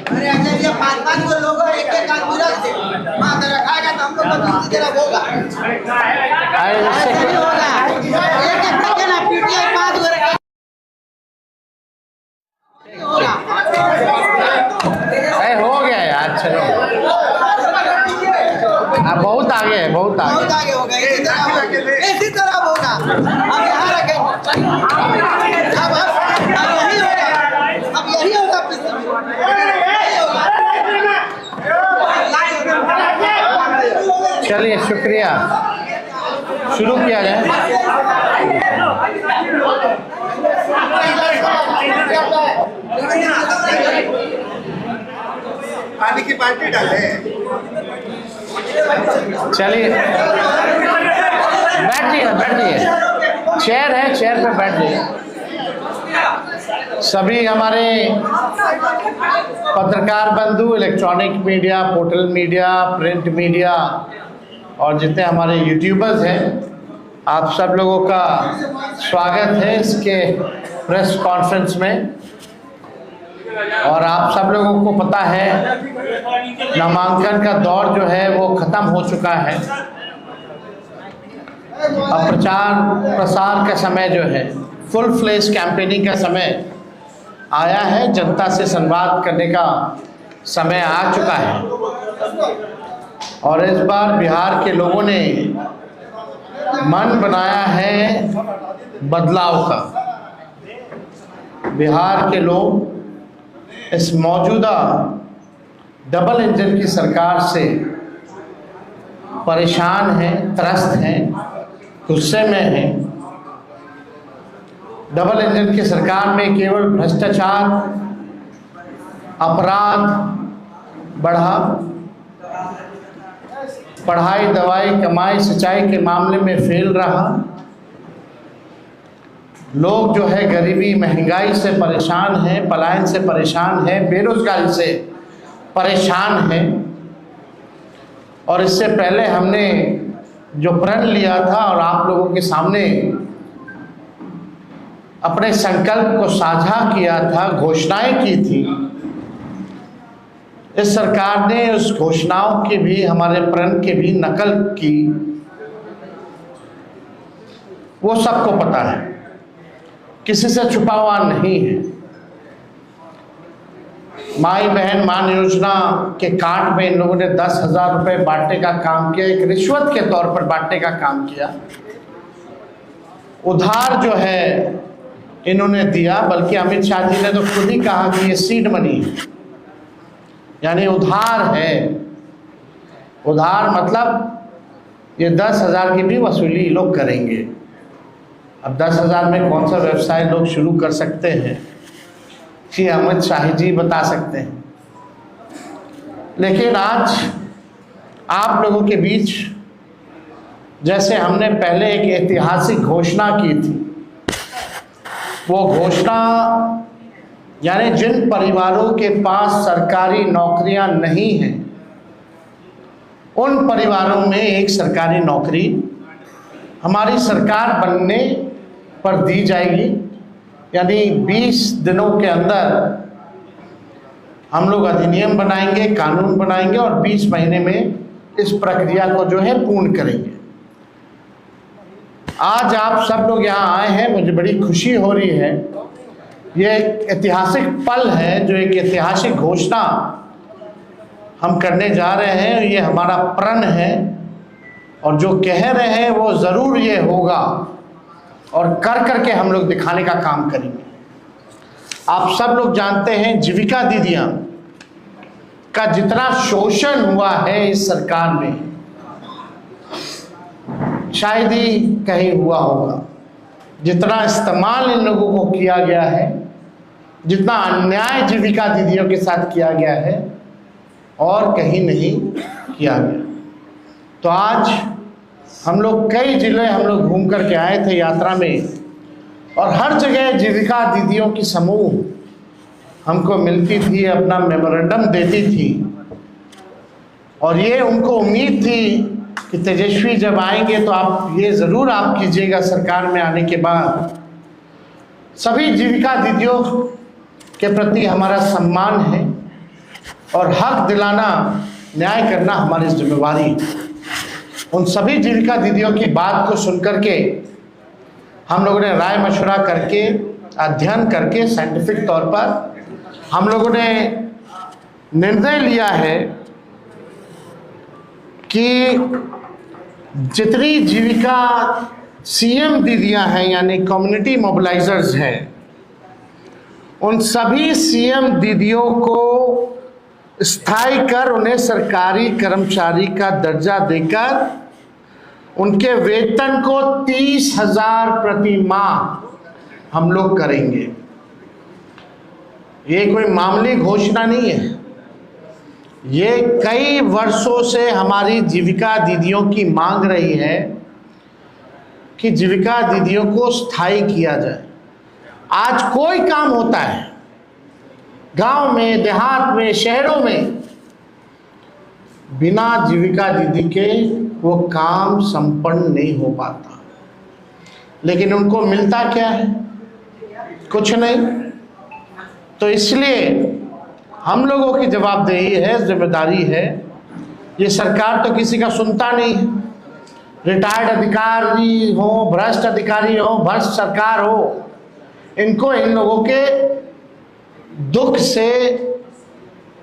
अरे अगर ये 5-5 को लोग एक आदमी रख दे, मां तेरा खाएगा तो हमको बदला तेरा होगा। ऐसे नहीं होगा। एक रखे ना पीटीआई 5 को रखे होगा। हो गया यार, चलो बहुत आगे है, बहुत आगे हो गया। इसी तरह होगा। अब यहाँ रखें, अब यही होगा, अब यही होगा। चलिए शुक्रिया, शुरू किया जाए। पानी की बाल्टी डाले। चलिए बैठिए, चेयर है, चेयर पे बैठ जाइए। सभी हमारे पत्रकार बंधु, electronic media, portal media, print media और जितने हमारे यूट्यूबर्स हैं, आप सब लोगों का स्वागत है इसके प्रेस कॉन्फ्रेंस में। और आप सब लोगों को पता है नामांकन का दौर जो है वो ख़त्म हो चुका है। अब प्रचार प्रसार का समय जो है, फुल फ्लेज कैंपेनिंग का समय आया है। जनता से संवाद करने का समय आ चुका है। और इस बार बिहार के लोगों ने मन बनाया है बदलाव का। बिहार के लोग इस मौजूदा डबल इंजन की सरकार से परेशान हैं, त्रस्त हैं, गुस्से में हैं। डबल इंजन की सरकार में केवल भ्रष्टाचार, अपराध बढ़ा, पढ़ाई, दवाई, कमाई, सिंचाई के मामले में फेल रहा। लोग जो है गरीबी, महंगाई से परेशान हैं, पलायन से परेशान हैं, बेरोजगारी से परेशान हैं। और इससे पहले हमने जो प्रण लिया था और आप लोगों के सामने अपने संकल्प को साझा किया था, घोषणाएं की थी, इस सरकार ने उस घोषणाओं की भी, हमारे प्रण की भी नकल की। वो सबको पता है, किसी से छुपा हुआ नहीं है। माई बहन मान योजना के कार्ड में इन लोगों ने 10,000 रुपये बांटने का काम किया, एक रिश्वत के तौर पर बांटने का काम किया। उधार जो है इन्होंने दिया, बल्कि अमित शाह जी ने तो खुद ही कहा कि ये सीड मनी है, यानी उधार है। उधार मतलब ये 10,000 की भी वसूली लोग करेंगे। अब 10,000 में कौन सा व्यवसाय लोग शुरू कर सकते हैं, ये अमित शाह जी बता सकते हैं। लेकिन आज आप लोगों के बीच जैसे हमने पहले एक ऐतिहासिक घोषणा की थी, वो घोषणा यानी जिन परिवारों के पास सरकारी नौकरियां नहीं हैं, उन परिवारों में एक सरकारी नौकरी हमारी सरकार बनने पर दी जाएगी। यानी 20 दिनों के अंदर हम लोग अधिनियम बनाएंगे, कानून बनाएंगे और 20 महीने में इस प्रक्रिया को जो है पूर्ण करेंगे। आज आप सब लोग यहाँ आए हैं, मुझे बड़ी खुशी हो रही है। ये एक ऐतिहासिक पल है, जो एक ऐतिहासिक घोषणा हम करने जा रहे हैं। ये हमारा प्रण है और जो कह रहे हैं वो ज़रूर ये होगा और कर करके हम लोग दिखाने का काम करेंगे। आप सब लोग जानते हैं जीविका दीदियाँ का जितना शोषण हुआ है इस सरकार में, शायद ही कहीं हुआ होगा। जितना इस्तेमाल इन लोगों को किया गया है, जितना अन्याय जीविका दीदियों के साथ किया गया है, और कहीं नहीं किया गया। तो आज हम लोग कई जिले हम लोग घूम करके आए थे यात्रा में, और हर जगह जीविका दीदियों की समूह हमको मिलती थी, अपना मेमोरेंडम देती थी, और ये उनको उम्मीद थी कि तेजस्वी जब आएंगे तो आप ये ज़रूर आप कीजिएगा सरकार में आने के बाद। सभी जीविका दीदियों के प्रति हमारा सम्मान है और हक दिलाना, न्याय करना हमारी जिम्मेवारी। उन सभी जीविका दीदियों की बात को सुनकर के हम लोगों ने राय मशवरा करके, अध्ययन करके, साइंटिफिक तौर पर हम लोगों ने निर्णय लिया है कि जितनी जीविका सीएम दीदियां हैं यानी कम्युनिटी मोबिलाइजर्स हैं, उन सभी सीएम दीदियों को स्थायी कर उन्हें सरकारी कर्मचारी का दर्जा देकर उनके वेतन को 30,000 प्रति माह हम लोग करेंगे। ये कोई मामूली घोषणा नहीं है, ये कई वर्षों से हमारी जीविका दीदियों की मांग रही है कि जीविका दीदियों को स्थायी किया जाए। आज कोई काम होता है गांव में, देहात में, शहरों में, बिना जीविका दीदी के वो काम संपन्न नहीं हो पाता, लेकिन उनको मिलता क्या है? कुछ नहीं। तो इसलिए हम लोगों की जवाबदेही है, जिम्मेदारी है। ये सरकार तो किसी का सुनता नहीं है, रिटायर्ड अधिकारी हो, भ्रष्ट अधिकारी हो, भ्रष्ट सरकार हो, इनको इन लोगों के दुख से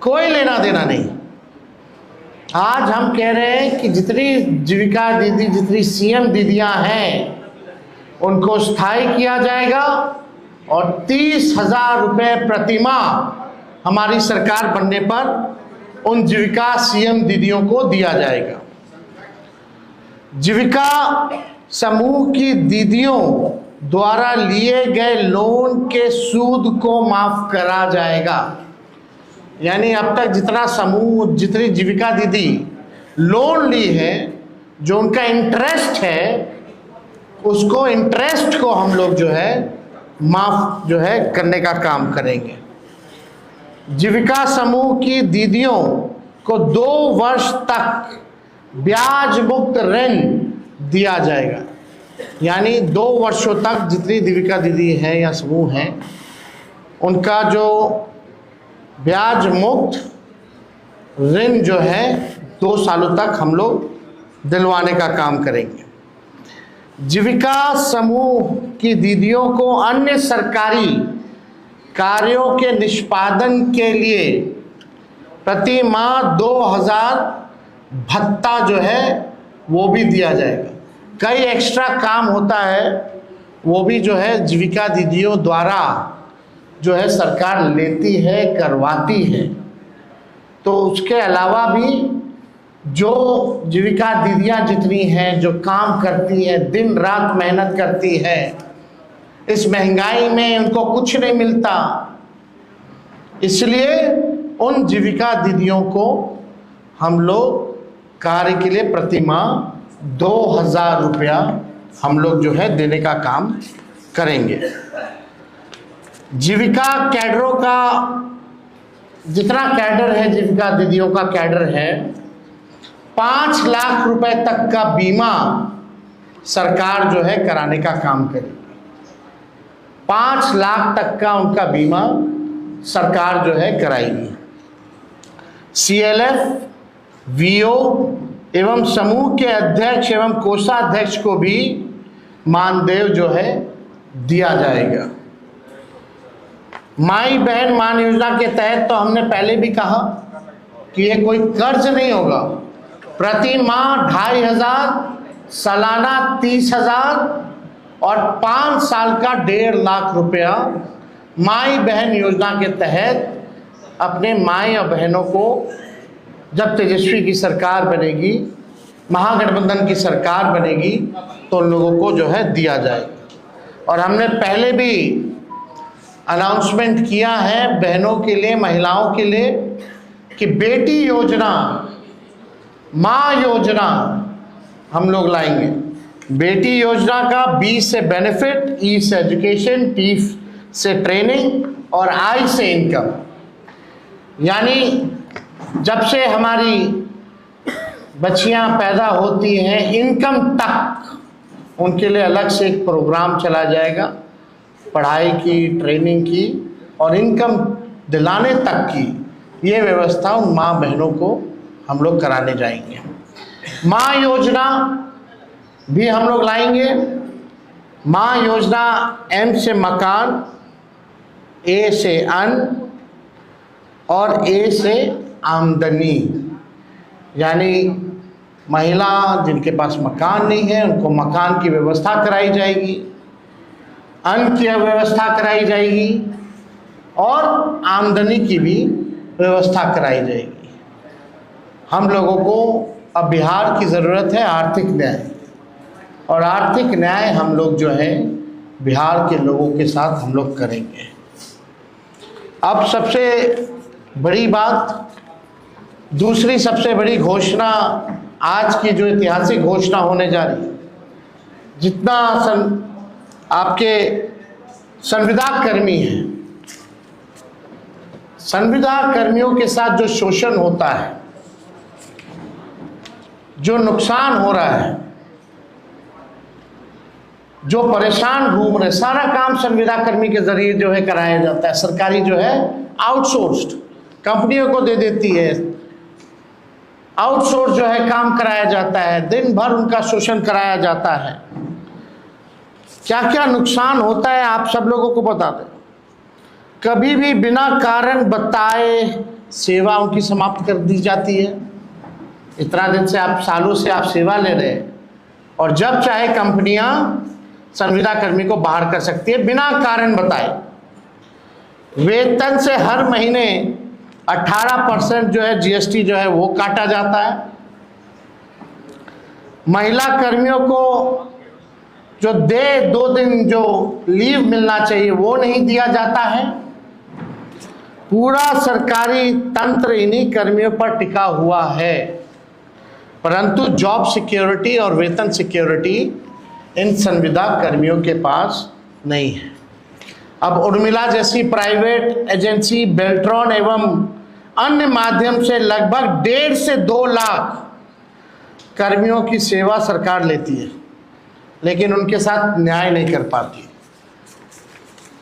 कोई लेना देना नहीं। आज हम कह रहे हैं कि जितनी जीविका दीदी, जितनी सीएम दीदियां हैं, उनको स्थायी किया जाएगा और 30,000 रुपये प्रति माह हमारी सरकार बनने पर उन जीविका सीएम दीदियों को दिया जाएगा। जीविका समूह की दीदियों द्वारा लिए गए लोन के सूद को माफ करा जाएगा। यानी अब तक जितना समूह, जितनी जीविका दीदी लोन ली है, जो उनका इंटरेस्ट है, उसको इंटरेस्ट को हम लोग जो है माफ जो है करने का काम करेंगे। जीविका समूह की दीदियों को 2 वर्ष तक ब्याज मुक्त ऋण दिया जाएगा। यानी 2 वर्षों तक जितनी जीविका दीदी हैं या समूह हैं, उनका जो ब्याज मुक्त ऋण जो है 2 सालों तक हम लोग दिलवाने का काम करेंगे। जीविका समूह की दीदियों को अन्य सरकारी कार्यों के निष्पादन के लिए प्रति माह 2,000 भत्ता जो है वो भी दिया जाएगा। कई एक्स्ट्रा काम होता है, वो भी जो है जीविका दीदियों द्वारा जो है सरकार लेती है, करवाती है। तो उसके अलावा भी जो जीविका दीदियां जितनी हैं, जो काम करती हैं, दिन रात मेहनत करती हैं, इस महंगाई में उनको कुछ नहीं मिलता, इसलिए उन जीविका दीदियों को हम लोग कार्य के लिए प्रति माह 2,000 रुपया हम लोग जो है देने का काम करेंगे। जीविका कैडरों का जितना कैडर है, जीविका दीदियों का कैडर है, 5 लाख रुपए तक का बीमा सरकार जो है कराने का काम करेगी। 5 लाख तक का उनका बीमा सरकार जो है कराएगी। CLF, VO एवं समूह के अध्यक्ष एवं कोषाध्यक्ष को भी मानदेय जो है दिया जाएगा। माई बहन मान योजना के तहत तो हमने पहले भी कहा कि ये कोई कर्ज नहीं होगा। प्रति माह 2,500, सालाना 30,000 और 5 साल का 1.5 लाख रुपया माई बहन योजना के तहत अपने माई और बहनों को जब तेजस्वी की सरकार बनेगी, महागठबंधन की सरकार बनेगी, तो उन लोगों को जो है दिया जाएगा। और हमने पहले भी अनाउंसमेंट किया है बहनों के लिए, महिलाओं के लिए, कि बेटी योजना, माँ योजना हम लोग लाएंगे। बेटी योजना का बी से बेनिफिट, ई से एजुकेशन, टी से ट्रेनिंग और आई से इनकम। यानी जब से हमारी बच्चियां पैदा होती हैं इनकम तक उनके लिए अलग से एक प्रोग्राम चला जाएगा, पढ़ाई की, ट्रेनिंग की और इनकम दिलाने तक की ये व्यवस्था उन माँ बहनों को हम लोग कराने जाएंगे। माँ योजना भी हम लोग लाएंगे। माँ योजना एम से मकान, ए से अन्न और ए से आमदनी। यानी महिला जिनके पास मकान नहीं है उनको मकान की व्यवस्था कराई जाएगी, अन्न की व्यवस्था कराई जाएगी और आमदनी की भी व्यवस्था कराई जाएगी। हम लोगों को अब बिहार की ज़रूरत है आर्थिक न्याय, और आर्थिक न्याय हम लोग जो है बिहार के लोगों के साथ हम लोग करेंगे। अब सबसे बड़ी बात, दूसरी सबसे बड़ी घोषणा, आज की जो ऐतिहासिक घोषणा होने जा रही है, जितना आपके संविदा कर्मी हैं, संविदा कर्मियों के साथ जो शोषण होता है, जो नुकसान हो रहा है, जो परेशान घूम रहे, सारा काम संविदा कर्मी के जरिए जो है कराया जाता है। सरकारी जो है आउटसोर्स्ड कंपनियों को दे देती है, आउटसोर्स जो है काम कराया जाता है, दिन भर उनका शोषण कराया जाता है। क्या क्या नुकसान होता है आप सब लोगों को बता दें। कभी भी बिना कारण बताए सेवा उनकी समाप्त कर दी जाती है। इतना दिन से आप, सालों से आप सेवा ले रहे हैं, और जब चाहे कंपनियां संविदा कर्मी को बाहर कर सकती है बिना कारण बताए। वेतन से हर महीने 18% जो है जीएसटी जो है वो काटा जाता है। महिला कर्मियों को जो 2 दिन जो लीव मिलना चाहिए वो नहीं दिया जाता है। पूरा सरकारी तंत्र इन्हीं कर्मियों पर टिका हुआ है, परंतु जॉब सिक्योरिटी और वेतन सिक्योरिटी इन संविदा कर्मियों के पास नहीं है। अब उर्मिला जैसी प्राइवेट एजेंसी, बेल्ट्रॉन एवं अन्य माध्यम से लगभग 1.5 से 2 लाख कर्मियों की सेवा सरकार लेती है, लेकिन उनके साथ न्याय नहीं कर पाती।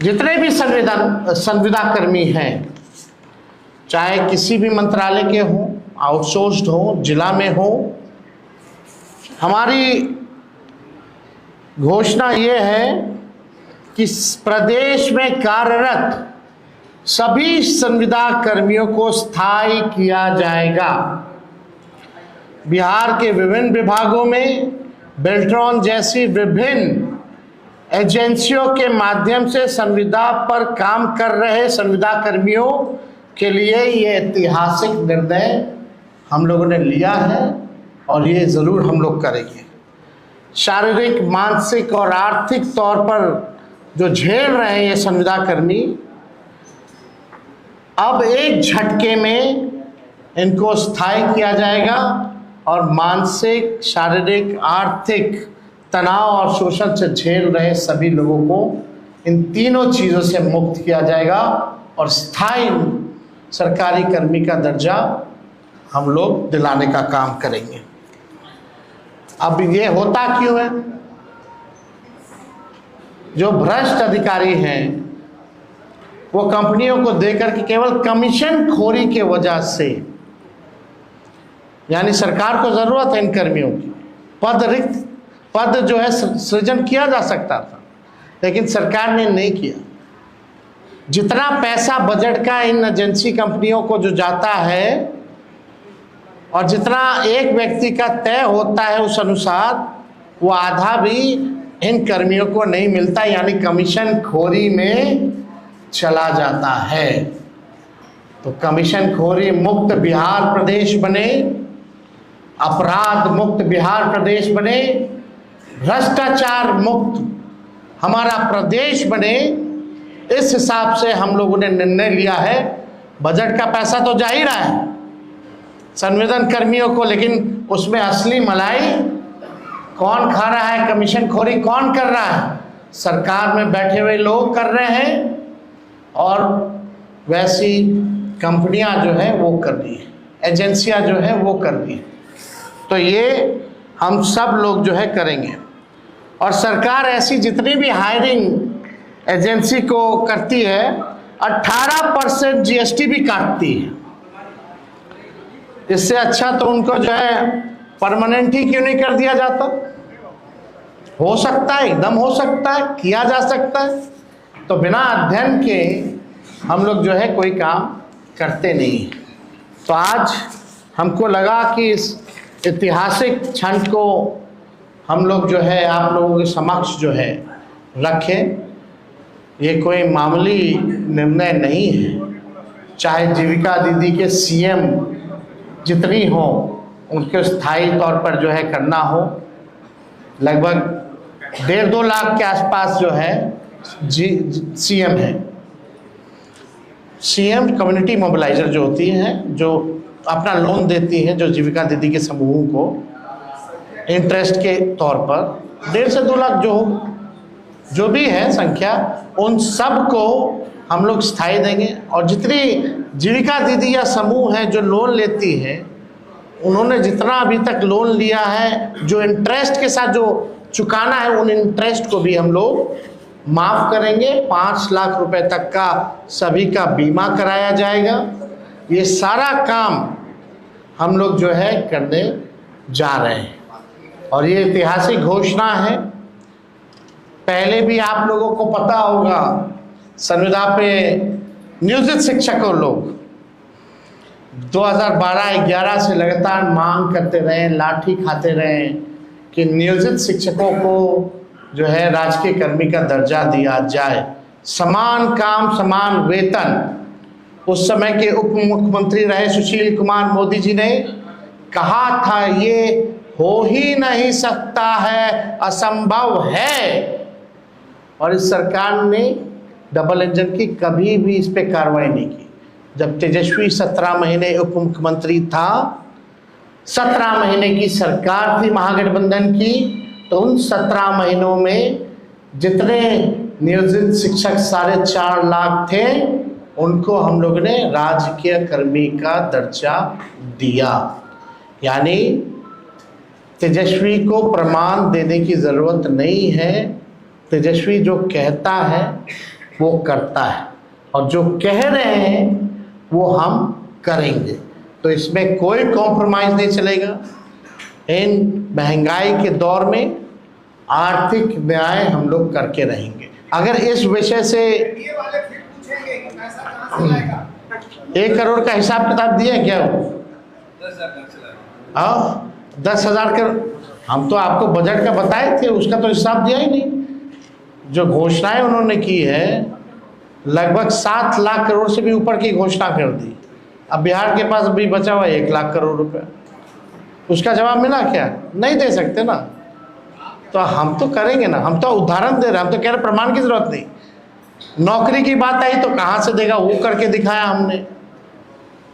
जितने भी संविदा कर्मी हैं, चाहे किसी भी मंत्रालय के हों, आउटसोर्स्ड हो, जिला में हो, हमारी घोषणा ये है कि प्रदेश में कार्यरत सभी संविदा कर्मियों को स्थायी किया जाएगा। बिहार के विभिन्न विभागों में बेल्ट्रॉन जैसी विभिन्न एजेंसियों के माध्यम से संविदा पर काम कर रहे संविदा कर्मियों के लिए ये ऐतिहासिक निर्णय हम लोगों ने लिया है, और ये ज़रूर हम लोग करेंगे। शारीरिक, मानसिक और आर्थिक तौर पर जो झेल रहे हैं ये संविदा कर्मी, अब एक झटके में इनको स्थायी किया जाएगा और मानसिक, शारीरिक, आर्थिक तनाव और शोषण से झेल रहे सभी लोगों को इन तीनों चीज़ों से मुक्त किया जाएगा और स्थायी सरकारी कर्मी का दर्जा हम लोग दिलाने का काम करेंगे। अब ये होता क्यों है? जो भ्रष्ट अधिकारी हैं वो कंपनियों को देकर के केवल कमीशन खोरी के वजह से, यानी सरकार को जरूरत है इन कर्मियों की, पद जो है सृजन किया जा सकता था, लेकिन सरकार ने नहीं किया। जितना पैसा बजट का इन एजेंसी कंपनियों को जो जाता है और जितना एक व्यक्ति का तय होता है उस अनुसार, वो आधा भी इन कर्मियों को नहीं मिलता, यानी कमीशन खोरी में चला जाता है। तो कमीशन खोरी मुक्त बिहार प्रदेश बने, अपराध मुक्त बिहार प्रदेश बने, भ्रष्टाचार मुक्त हमारा प्रदेश बने, इस हिसाब से हम लोगों ने निर्णय लिया है। बजट का पैसा तो जा ही रहा है संविदा कर्मियों को, लेकिन उसमें असली मलाई कौन खा रहा है, कमीशन खोरी कौन कर रहा है? सरकार में बैठे हुए लोग कर रहे हैं और वैसी कंपनियां जो है वो कर रही है, एजेंसियां जो है वो कर रही है। तो ये हम सब लोग जो है करेंगे। और सरकार ऐसी जितनी भी हायरिंग एजेंसी को करती है 18% जीएसटी भी काटती है। इससे अच्छा तो उनको जो है परमानेंट ही क्यों नहीं कर दिया जाता? हो सकता है, एकदम हो सकता है, किया जा सकता है। तो बिना अध्ययन के हम लोग जो है कोई काम करते नहीं। तो आज हमको लगा कि इस ऐतिहासिक क्षण को हम लोग जो है आप लोगों के समक्ष जो है रखें। ये कोई मामूली निर्णय नहीं है। चाहे जीविका दीदी के सीएम जितनी हो उनके स्थायी तौर पर जो है करना हो, लगभग 1.5-2 लाख के आसपास जो है सीएम है। सीएम कम्युनिटी मोबिलाइजर जो होती हैं, जो अपना लोन देती हैं, जो जीविका दीदी के समूह को इंटरेस्ट के तौर पर 1.5 से 2 लाख जो भी है संख्या, उन सब को हम लोग स्थायी देंगे। और जितनी जीविका दीदी या समूह है जो लोन लेती है, उन्होंने जितना अभी तक लोन लिया है, जो इंटरेस्ट के साथ जो चुकाना है, उन इंटरेस्ट को भी हम लोग माफ़ करेंगे। 5 लाख रुपए तक का सभी का बीमा कराया जाएगा। ये सारा काम हम लोग जो है करने जा रहे हैं और ये ऐतिहासिक घोषणा है। पहले भी आप लोगों को पता होगा, संविदा पे नियोजित शिक्षकों लोग 2012-11 से लगातार मांग करते रहे, लाठी खाते रहे कि नियोजित शिक्षकों को जो है राजकीय कर्मी का दर्जा दिया जाए, समान काम समान वेतन। उस समय के उप मुख्यमंत्री रहे सुशील कुमार मोदी जी ने कहा था ये हो ही नहीं सकता है, असंभव है। और इस सरकार ने डबल इंजन की कभी भी इस पे कार्रवाई नहीं की। जब तेजस्वी 17 महीने उप मुख्यमंत्री था, 17 महीने की सरकार थी महागठबंधन की, तो उन 17 महीनों में जितने नियोजित शिक्षक 4.5 लाख थे, उनको हम लोग ने राजकीय कर्मी का दर्जा दिया। यानी तेजस्वी को प्रमाण देने की ज़रूरत नहीं है। तेजस्वी जो कहता है वो करता है और जो कह रहे हैं वो हम करेंगे। तो इसमें कोई कॉम्प्रोमाइज़ नहीं चलेगा। इन महंगाई के दौर में आर्थिक न्याय हम लोग करके रहेंगे। अगर इस विषय से 1 करोड़ का हिसाब किताब दिया क्या वो? 10,000 का हम तो आपको बजट का बताए थे, उसका तो हिसाब दिया ही नहीं। जो घोषणाएं उन्होंने की है, लगभग 7 लाख करोड़ से भी ऊपर की घोषणा कर दी। अब बिहार के पास अभी बचा हुआ 1 लाख करोड़ रुपए, उसका जवाब मिला क्या? नहीं दे सकते ना। तो हम तो करेंगे ना, हम तो उदाहरण दे रहे हैं, हम तो कह रहे प्रमाण की जरूरत नहीं। नौकरी की बात आई तो कहाँ से देगा, वो करके दिखाया हमने।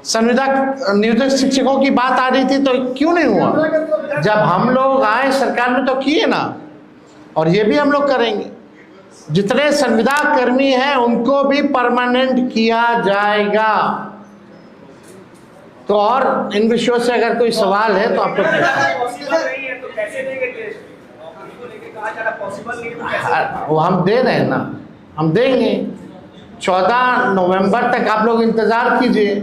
संविदा नियोजित शिक्षकों की बात आ रही थी तो क्यों नहीं हुआ? जब हम लोग आए सरकार में तो किए ना, और ये भी हम लोग करेंगे। जितने संविदा कर्मी हैं उनको भी परमानेंट किया जाएगा। तो और इन विषयों से अगर कोई सवाल है तो आप लोग वो हम दे रहे हैं ना, हम देंगे। 14 नवंबर तक आप लोग इंतजार कीजिए।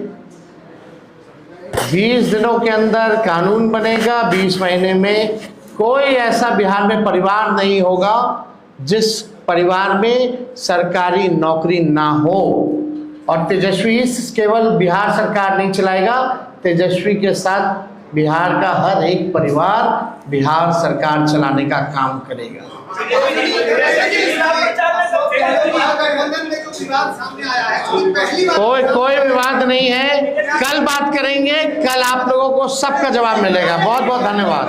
20 दिनों के अंदर कानून बनेगा। 20 महीने में कोई ऐसा बिहार में परिवार नहीं होगा जिस परिवार में सरकारी नौकरी ना हो। और तेजस्वी केवल बिहार सरकार नहीं चलाएगा, तेजस्वी के साथ बिहार का हर एक परिवार बिहार सरकार चलाने का काम करेगा। कोई विवाद नहीं है। कल बात करेंगे, कल आप लोगों को सबका जवाब मिलेगा। बहुत बहुत धन्यवाद।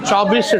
24 से